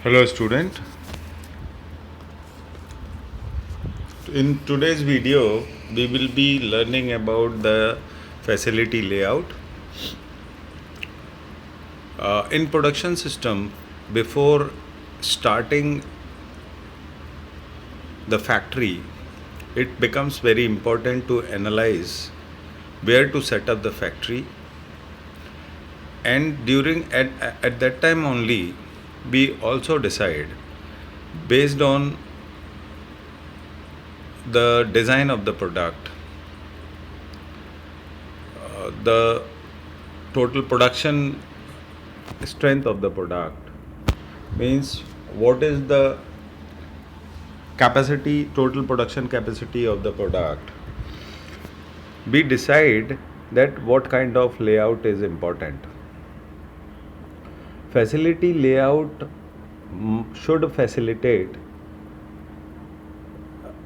Hello student. In today's video we will be learning about the facility layout. In production system, before starting the factory, it becomes very important to analyze where to set up the factory, and at that time only we also decide, based on the design of the product, the total production strength of the product, means what is the total production capacity of the product. We decide that what kind of layout is important. Facility layout should facilitate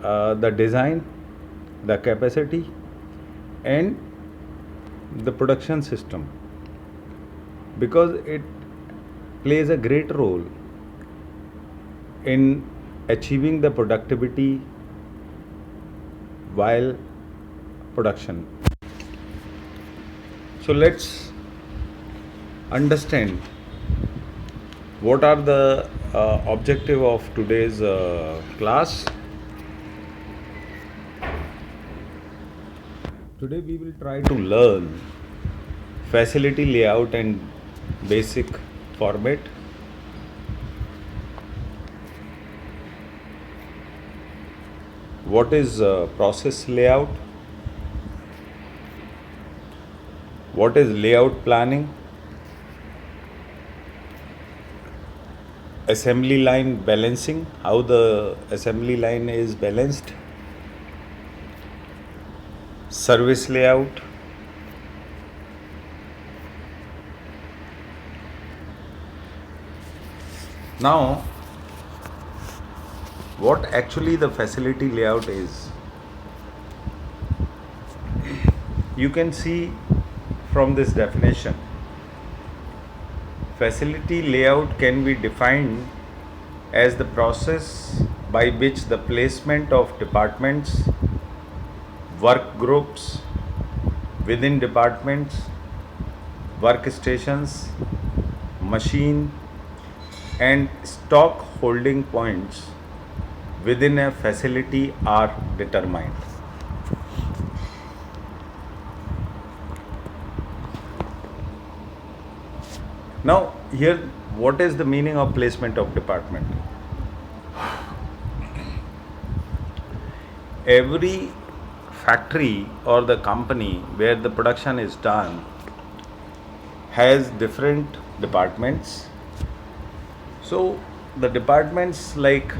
the design, the capacity, and the production system, because it plays a great role in achieving the productivity while production. So let's understand what are the objective of today's class. Today we will try to learn facility layout and basic format. What is process layout? What is layout planning? Assembly line balancing, how the assembly line is balanced. Service layout. Now, what actually the facility layout is? You can see from this definition, facility layout can be defined as the process by which the placement of departments, work groups within departments, workstations, machine, and stock holding points within a facility are determined. Now, here, what is the meaning of placement of department? Every factory or the company where the production is done has different departments. So the departments like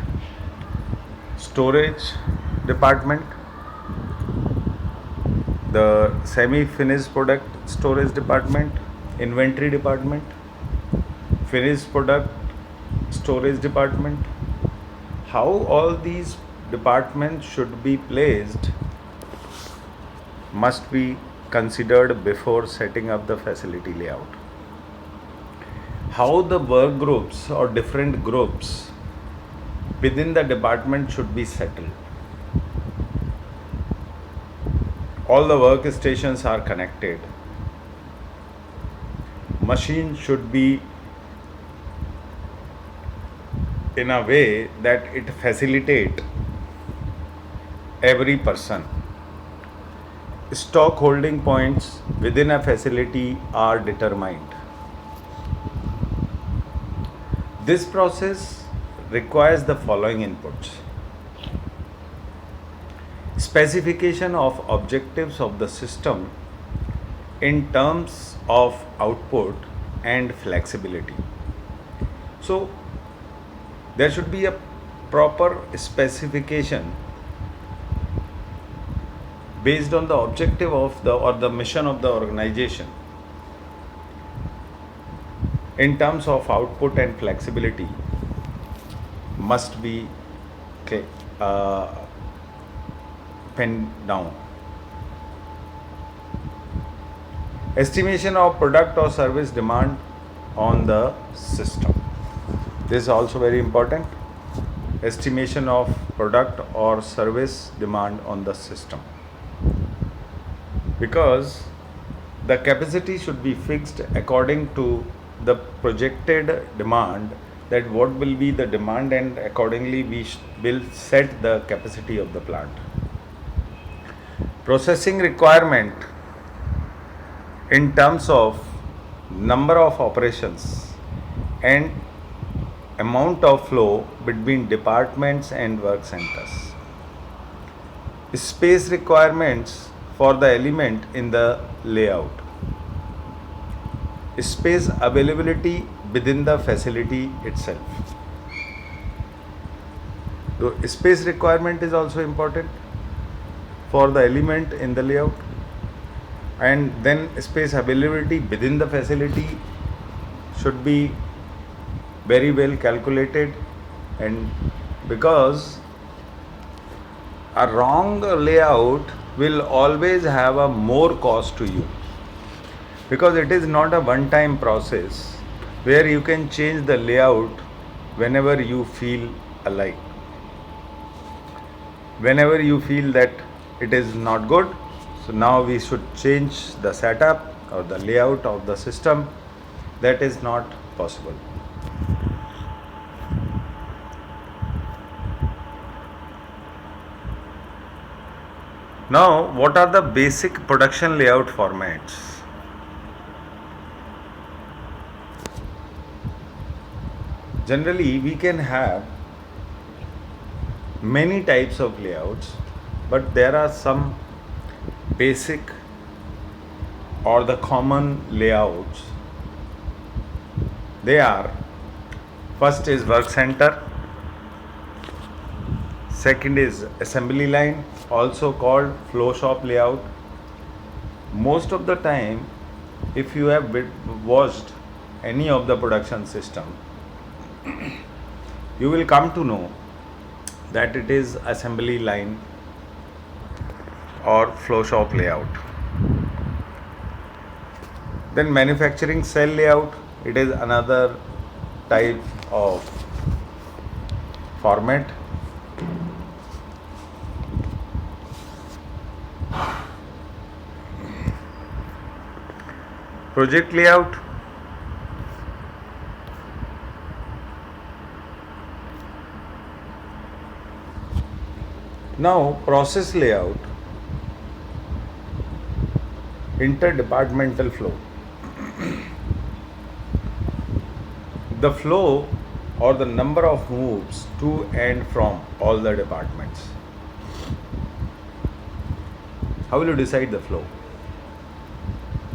storage department, the semi-finished product storage department, inventory department, finished product storage department, how all these departments should be placed must be considered before setting up the facility layout. How the work groups or different groups within the department should be settled. All the workstations are connected. Machine should be in a way that it facilitate every person. Stock holding points within a facility are determined. This process requires the following inputs: specification of objectives of the system in terms of output and flexibility. So there should be a proper specification based on the objective of the mission of the organization in terms of output and flexibility must be penned down. Estimation of product or service demand on the system. This is also very important. Estimation of product or service demand on the system, because the capacity should be fixed according to the projected demand, that what will be the demand, and accordingly we will set the capacity of the plant. Processing requirement in terms of number of operations and amount of flow between departments and work centers. Space requirements for the element in the layout. Space availability within the facility itself. So space requirement is also important for the element in the layout, and then space availability within the facility should be very well calculated, and because a wrong layout will always have a more cost to you, because it is not a one time process where you can change the layout whenever you feel alike. Whenever you feel that it is not good, so now we should change the setup or the layout of the system. That is not possible. Now, what are the basic production layout formats? Generally, we can have many types of layouts, but there are some basic or the common layouts. They are: first is work center, second is assembly line, also called flow shop layout. Most of the time, if you have watched any of the production system, you will come to know that it is assembly line or flow shop layout. Then manufacturing cell layout, it is another type of format. Project layout, now process layout, interdepartmental flow. The flow or the number of moves to and from all the departments. How will you decide the flow?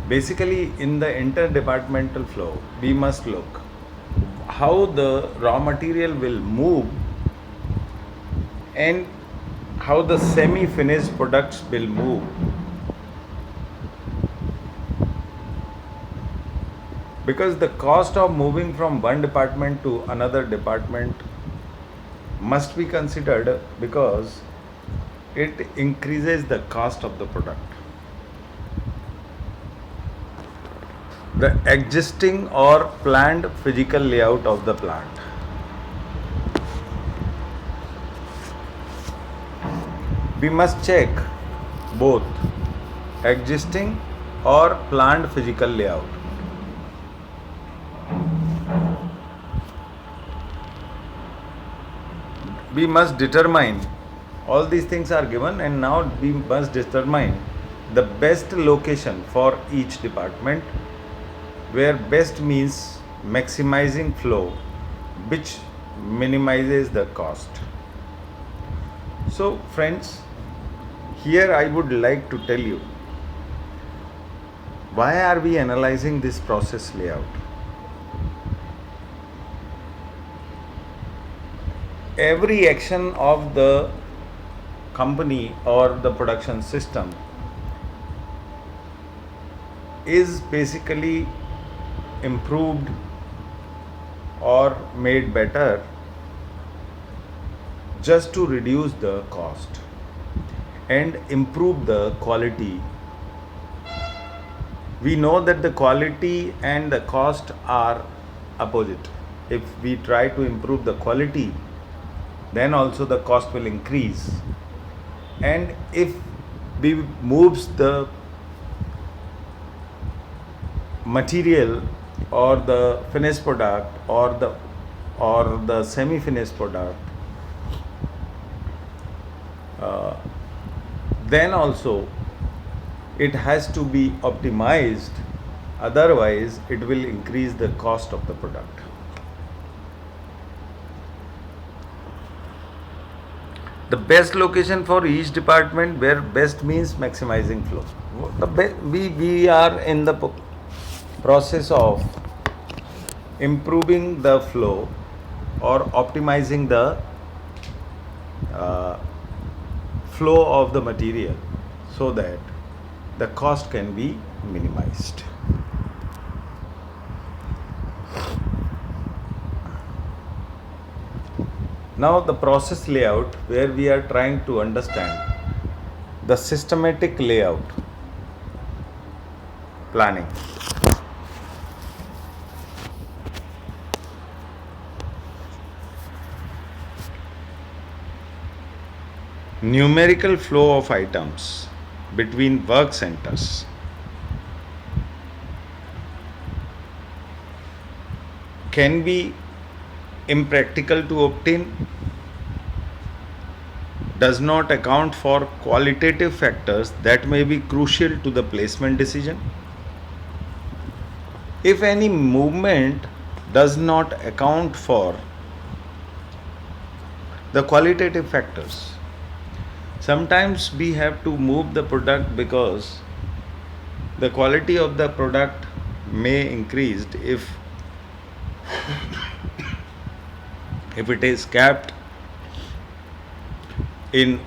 Basically, in the interdepartmental flow, we must look how the raw material will move and how the semi-finished products will move. Because the cost of moving from one department to another department must be considered, because it increases the cost of the product. The existing or planned physical layout of the plant. We must check both existing or planned physical layout. We must determine, all these things are given, and now we must determine the best location for each department, where best means maximizing flow, which minimizes the cost. So friends, here I would like to tell you, why are we analyzing this process layout? Every action of the company or the production system is basically improved or made better just to reduce the cost and improve the quality. We know that the quality and the cost are opposite. if we try to improve the quality, then also the cost will increase. And if we moves the material or the finished product or the semi finished product, then also it has to be optimized, otherwise it will increase the cost of the product. The best location for each department, where best means maximizing flow. We are in the process of improving the flow or optimizing the flow of the material so that the cost can be minimized. Now the process layout, where we are trying to understand the systematic layout planning. Numerical flow of items between work centers. Can be impractical to obtain, does not account for qualitative factors that may be crucial to the placement decision. If any movement does not account for the qualitative factors, sometimes we have to move the product because the quality of the product may increase if it is kept in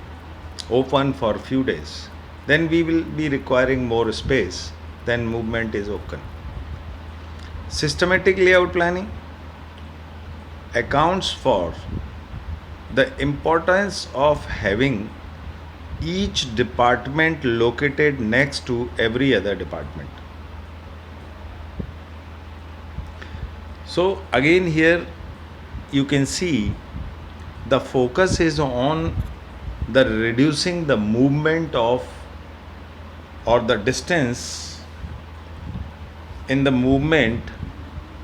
open for few days, then we will be requiring more space, then movement is open. Systematic layout planning accounts for the importance of having each department located next to every other department. So again here you can see the focus is on the reducing the movement of or the distance in the movement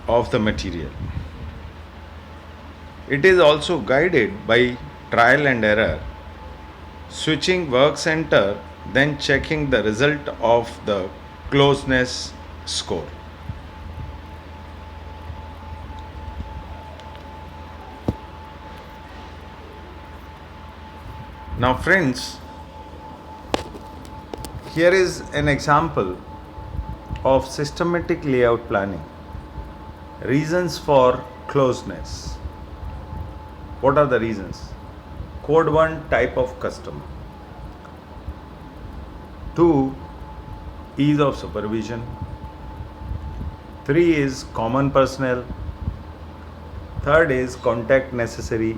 of the material. It is also guided by trial and error, switching work center, then checking the result of the closeness score. Now friends, here is an example of systematic layout planning. Reasons for closeness. What are the reasons? Code 1, type of customer. 2, ease of supervision. 3 is common personnel. 3rd is contact necessary.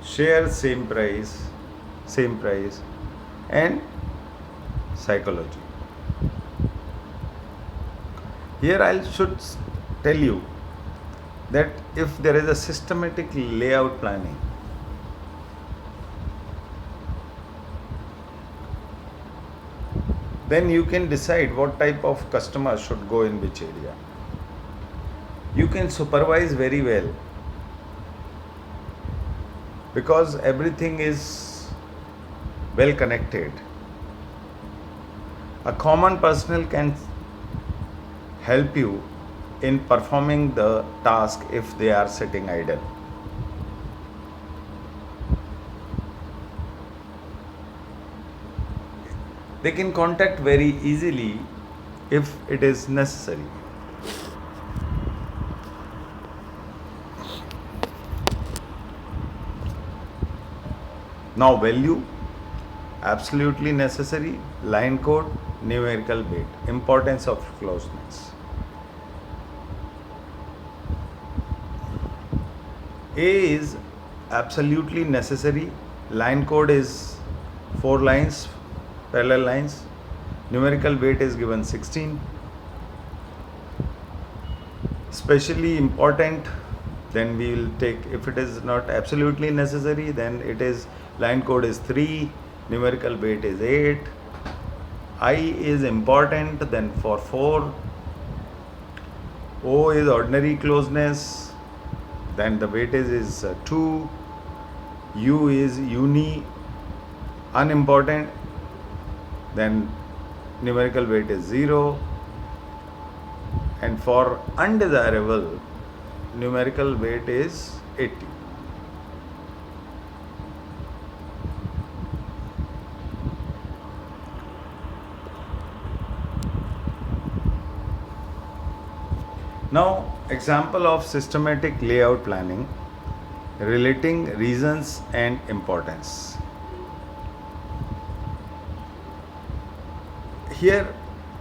Share same price, and psychology. Here I should tell you that if there is a systematic layout planning, then you can decide what type of customer should go in which area. You can supervise very well because everything is well connected. A common personnel can help you in performing the task if they are sitting idle. They can contact very easily if it is necessary. Now value, absolutely necessary, line code, numerical weight, importance of closeness. A is absolutely necessary, line code is 4 lines, parallel lines, numerical weight is given 16. specially important, then we will take. If it is not absolutely necessary, then it is line code is 3, numerical weight is 8. I is important, then for 4. O is ordinary closeness, then the weightage is 2. U is uni, unimportant, then numerical weight is 0. And for undesirable, numerical weight is 80. Now, example of systematic layout planning relating reasons and importance. Here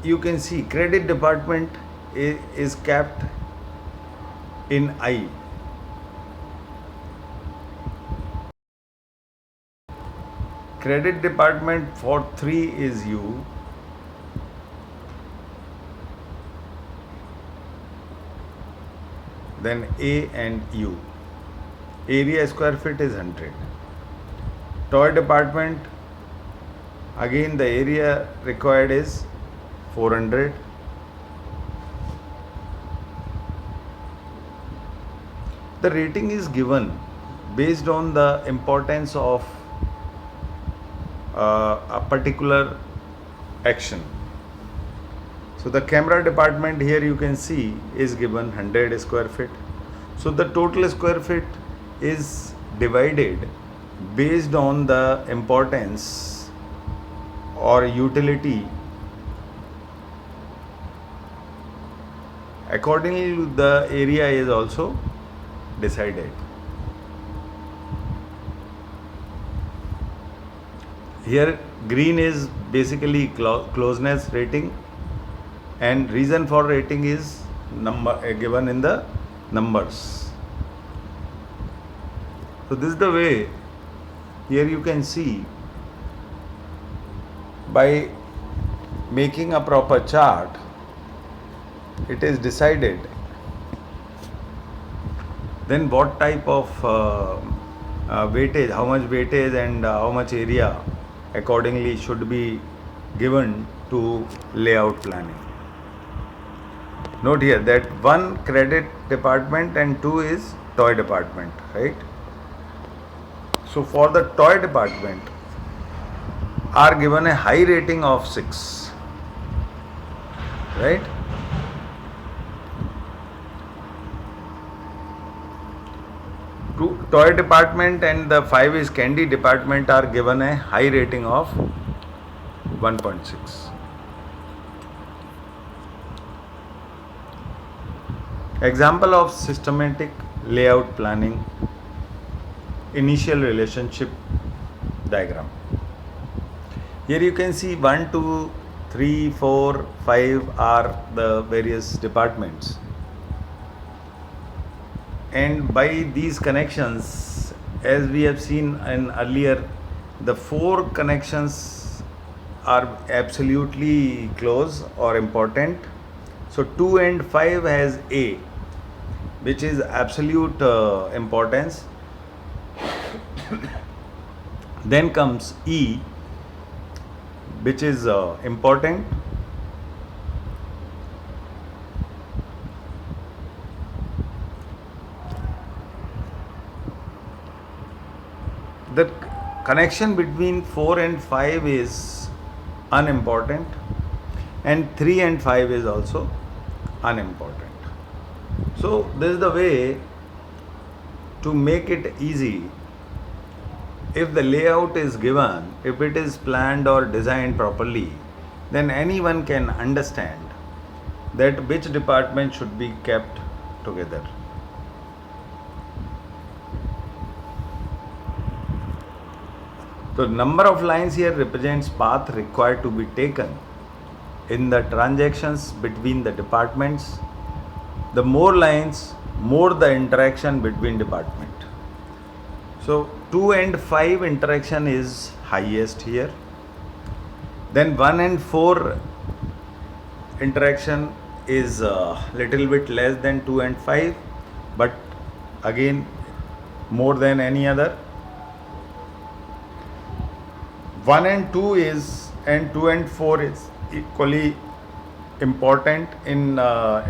you can see credit department is kept in I. Credit department for 3 is U. Then A and U. Area square feet is 100. Toy department, again the area required is 400. The rating is given based on the importance of a particular action. So the camera department here you can see is given 100 square feet. So the total square feet is divided based on the importance or utility. Accordingly, the area is also decided. Here green is basically closeness rating, and reason for rating is number given in the numbers. So this is the way. Here you can see, by making a proper chart, it is decided then what type of weightage, how much weightage and how much area accordingly should be given to layout planning. Note here that 1 credit department and 2 is toy department, right? So for the toy department are given a high rating of 6, right? Toy department and the 5 is candy department are given a high rating of 1.6. Example of systematic layout planning, initial relationship diagram. Here you can see 1, 2, 3, 4, 5 are the various departments. And by these connections, as we have seen in earlier, the 4 connections are absolutely close or important. So 2 and 5 has A, which is absolute importance. Then comes E, which is important. The connection between 4 and 5 is unimportant, and 3 and 5 is also unimportant. So this is the way to make it easy. If the layout is given, if it is planned or designed properly, then anyone can understand that which department should be kept together. So number of lines here represents path required to be taken in the transactions between the departments. The more lines, more the interaction between department. So 2 and 5 interaction is highest here. Then 1 and 4 interaction is little bit less than 2 and 5, but again more than any other. 1 and 2 is, and 2 and 4 is equally important in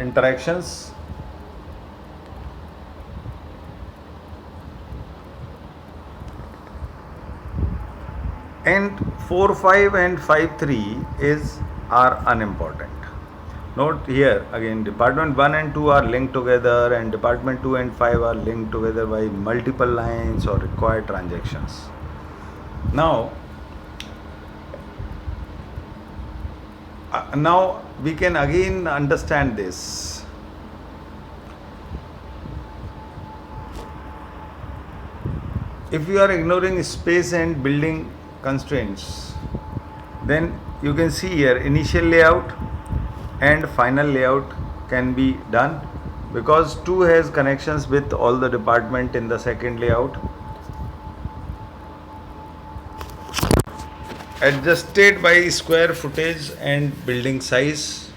interactions. And 4 5 and 5 3 is are unimportant. Note here again, department 1 and 2 are linked together, and department 2 and 5 are linked together by multiple lines or required transactions. Now we can again understand this. If you are ignoring space and building constraints, then you can see here initial layout and final layout can be done, because 2 has connections with all the department in the second layout. Adjusted by square footage and building size.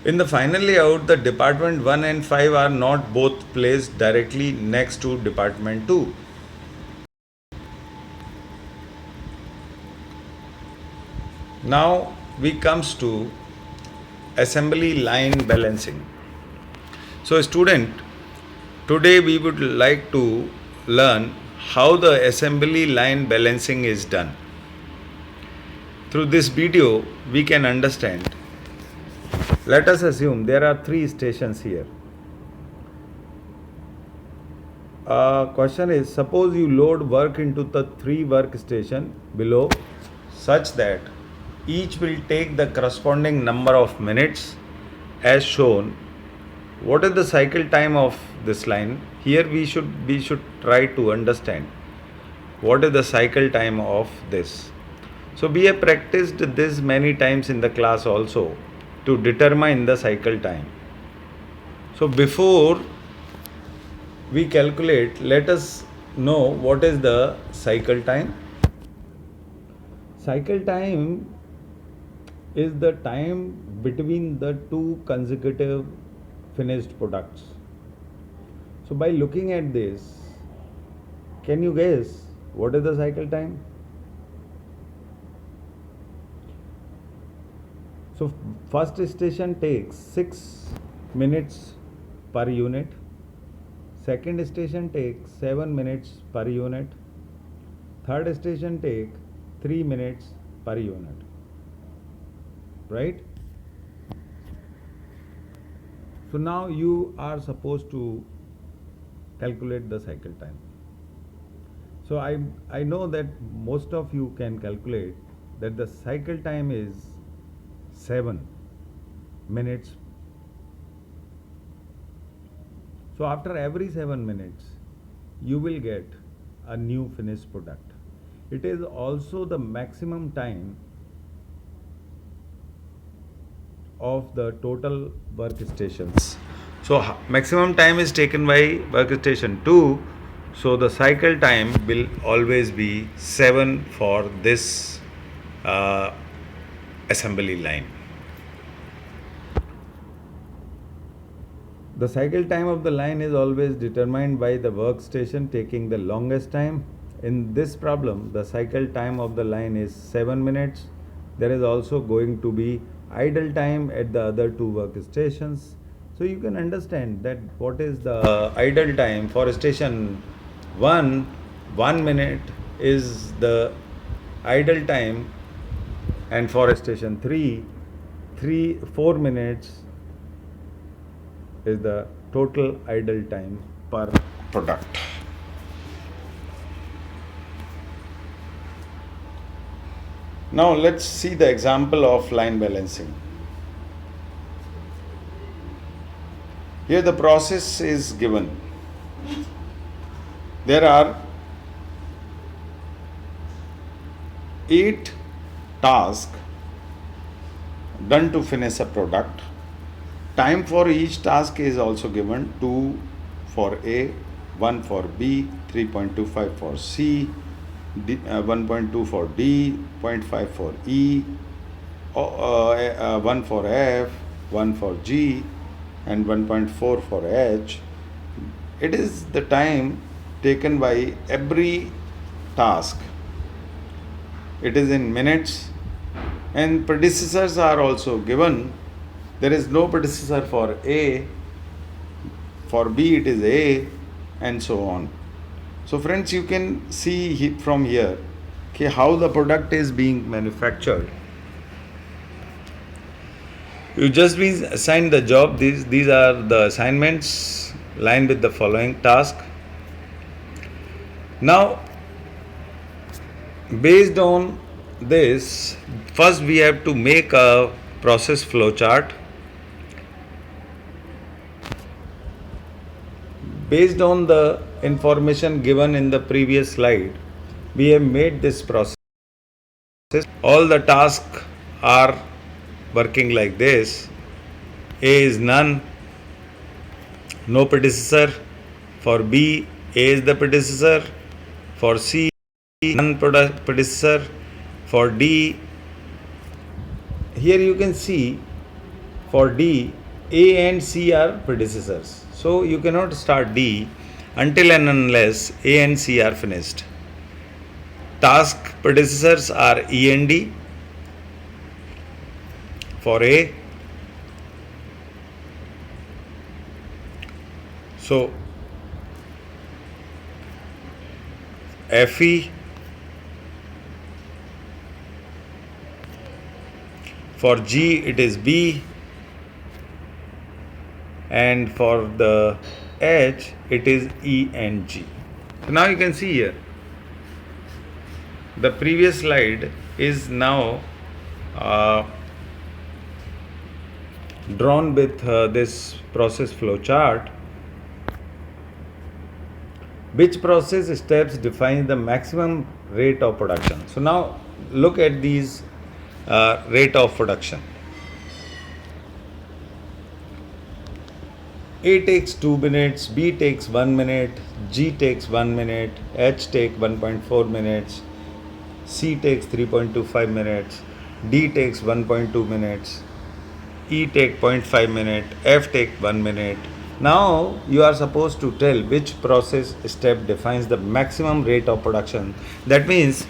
In the final layout, the department 1 and 5 are not both placed directly next to department 2. Now we comes to assembly line balancing. So student, today we would like to learn how the assembly line balancing is done. Through this video we can understand. Let us assume there are 3 stations here. Question is, suppose you load work into the 3 workstation below such that each will take the corresponding number of minutes as shown. What is the cycle time of this line? Here we should try to understand what is the cycle time of this. So we have practiced this many times in the class also to determine the cycle time. So before we calculate, let us know what is the cycle time. Cycle time is the time between the 2 consecutive finished products. So by looking at this, can you guess what is the cycle time? So first station takes 6 minutes per unit, second station takes 7 minutes per unit, third station takes 3 minutes per unit, right? So now you are supposed to calculate the cycle time. So I know that most of you can calculate that the cycle time is 7 minutes. So after every 7 minutes you will get a new finished product. It is also the maximum time of the total workstations. So maximum time is taken by workstation 2. So the cycle time will always be 7 for this assembly line. The cycle time of the line is always determined by the workstation taking the longest time. In this problem, the cycle time of the line is 7 minutes. There is also going to be idle time at the other 2 workstations. So you can understand that what is the idle time for station 1. 1 minute is the idle time, and for station 4 minutes is the total idle time per product. Now let's see the example of line balancing. Here the process is given. There are 8 tasks done to finish a product. Time for each task is also given: 2 for A, 1 for B, 3.25 for C, 1.2 for D, 0.5 for E, 1 for F, 1 for G, and 1.4 for H. It is the time taken by every task. It is in minutes, and predecessors are also given. There is no predecessor for A, for B it is A, and so on. So friends, you can see from here how the product is being manufactured. You just been assigned the job. These are the assignments lined with the following task. Now, based on this, first we have to make a process flow chart. Based on the information given in the previous slide, we have made this process. All the tasks are working like this. A is none, no predecessor. For B, A is the predecessor. For C, none predecessor. For D, here you can see for D, A and C are predecessors. So you cannot start D until and unless A and C are finished. Task predecessors are E and D for A. So FE for G it is B, and for the H it is E and G. So now you can see here the previous slide is now drawn with this process flow chart. Which process steps define the maximum rate of production? So now look at these rate of production. A takes 2 minutes, B takes 1 minute, G takes 1 minute, H takes 1.4 minutes, C takes 3.25 minutes, D takes 1.2 minutes, E take 0.5 minute, F take 1 minute. Now you are supposed to tell which process step defines the maximum rate of production. That means,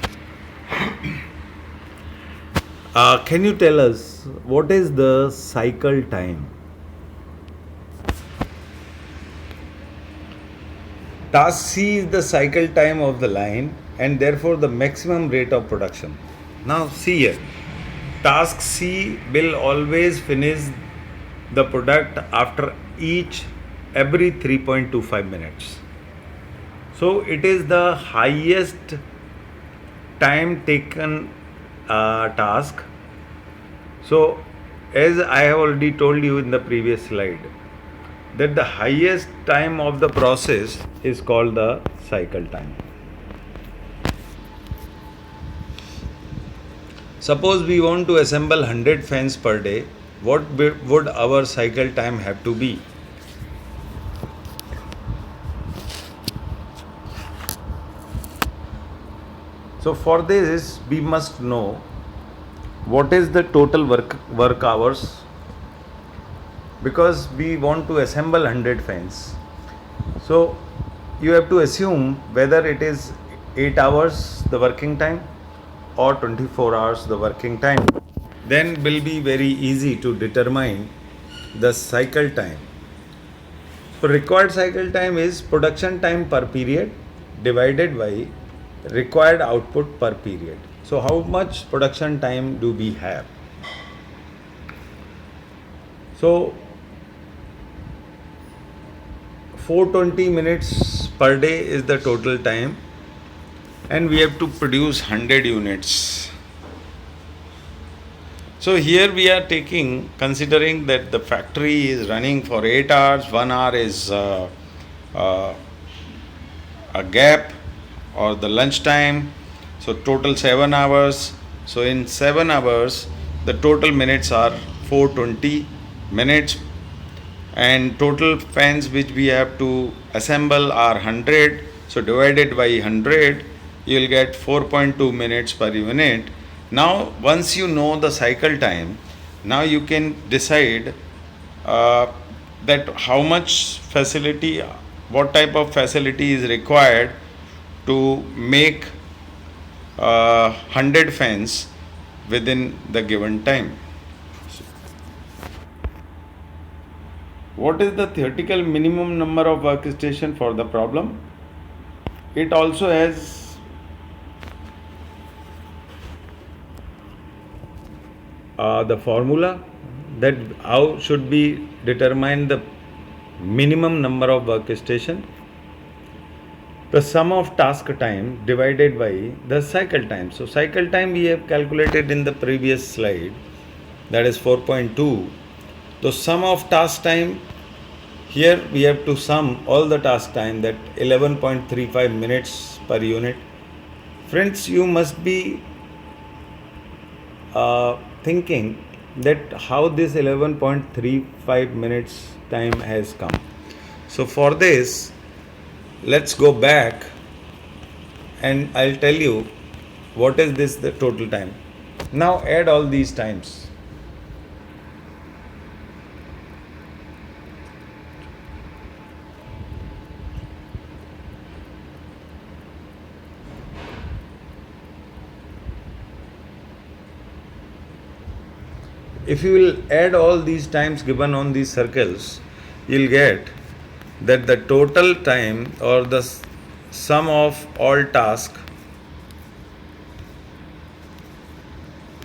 can you tell us what is the cycle time? Task C is the cycle time of the line and therefore the maximum rate of production. Now see here, task C will always finish the product after every 3.25 minutes. So it is the highest time taken task. So as I have already told you in the previous slide, that the highest time of the process is called the cycle time. Suppose we want to assemble 100 fans per day, what would our cycle time have to be? So for this we must know what is the total work hours, because we want to assemble 100 fans. So you have to assume whether it is 8 hours the working time or 24 hours the working time. Then will be very easy to determine the cycle time. So required cycle time is production time per period divided by required output per period. So how much production time do we have? So 420 minutes per day is the total time, and we have to produce 100 units. So here we are considering that the factory is running for 8 hours, 1 hour is a gap or the lunch time. So total 7 hours. So in 7 hours, the total minutes are 420 minutes, and total fans which we have to assemble are 100. So divided by 100, you will get 4.2 minutes per unit. Now once you know the cycle time, now you can decide uh, that how much facility, what type of facility is required to make 100 fans within the given time. What is the theoretical minimum number of workstation for the problem? It also has the formula that how should be determine the minimum number of workstation. The sum of task time divided by the cycle time. So cycle time we have calculated in the previous slide, that is 4.2. The sum of task time, here we have to sum all the task time, that 11.35 minutes per unit. Friends, you must be thinking that how this 11.35 minutes time has come. So for this, let's go back and I'll tell you what is this the total time. Now add all these times. If you will add all these times given on these circles, you'll get that the total time or the sum of all tasks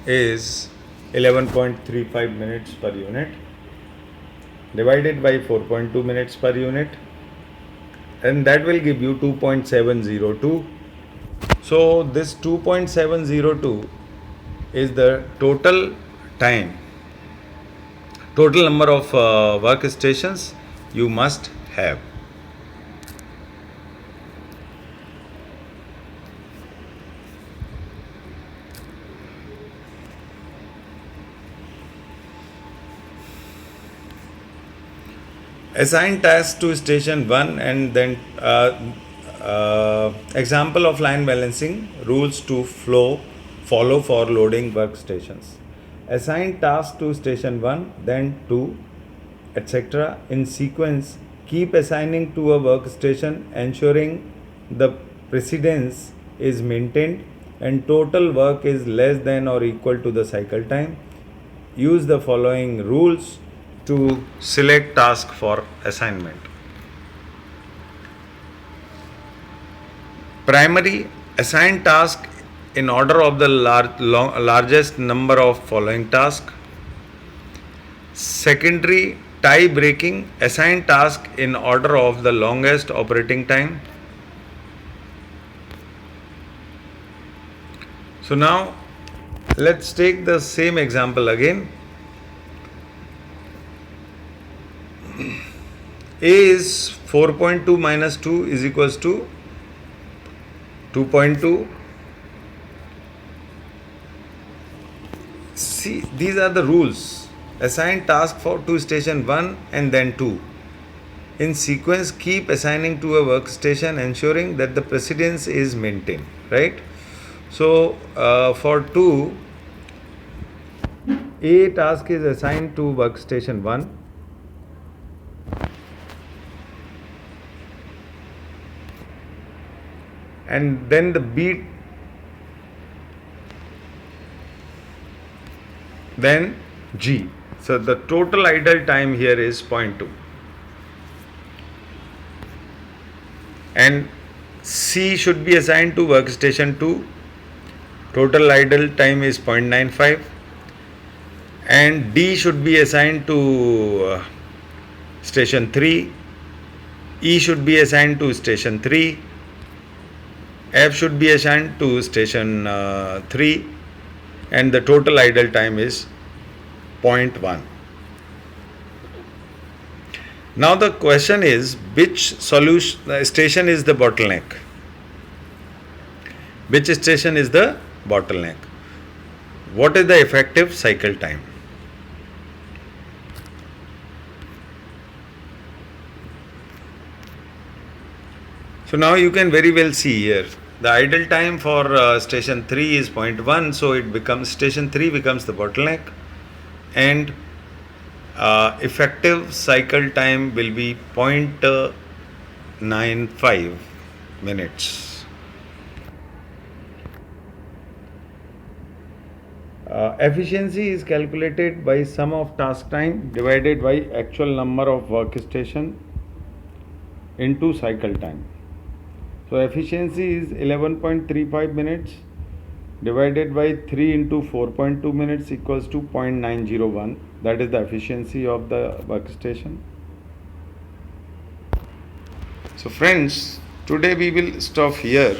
is 11.35 minutes per unit divided by 4.2 minutes per unit, and that will give you 2.702. So this 2.702 is the total time, total number of workstations you must have. Assign tasks to station 1 and then example of line balancing rules to follow for loading workstations. Assign tasks to station 1, then 2, etc. in sequence. Keep assigning to a workstation, ensuring the precedence is maintained and total work is less than or equal to the cycle time. Use the following rules to select task for assignment. Primary, assign task in order of the largest number of following tasks. Secondary, tie breaking, assign task in order of the longest operating time. So now let's take the same example again. A is 4.2 minus 2 is equals to 2.2. See, these are the rules. Assign task to station 1 and then 2. In sequence, keep assigning to a workstation, ensuring that the precedence is maintained, right? So for 2, A task is assigned to workstation 1. And then the B, then G. So the total idle time here is 0.2. And C should be assigned to workstation 2. Total idle time is 0.95. And D should be assigned to station 3. E should be assigned to station 3. F should be assigned to station 3, and the total idle time is 0.1. Now the question is, which station is the bottleneck? Which station is the bottleneck? What is the effective cycle time? So now you can very well see here, the idle time for station 3 is 0.1, so it becomes, station 3 becomes the bottleneck, and Effective cycle time will be 0.95 minutes. Efficiency is calculated by sum of task time divided by actual number of workstation into cycle time. So efficiency is 11.35 minutes divided by 3 into 4.2 minutes equals to 0.901. That is the efficiency of the workstation. So friends, today we will stop here.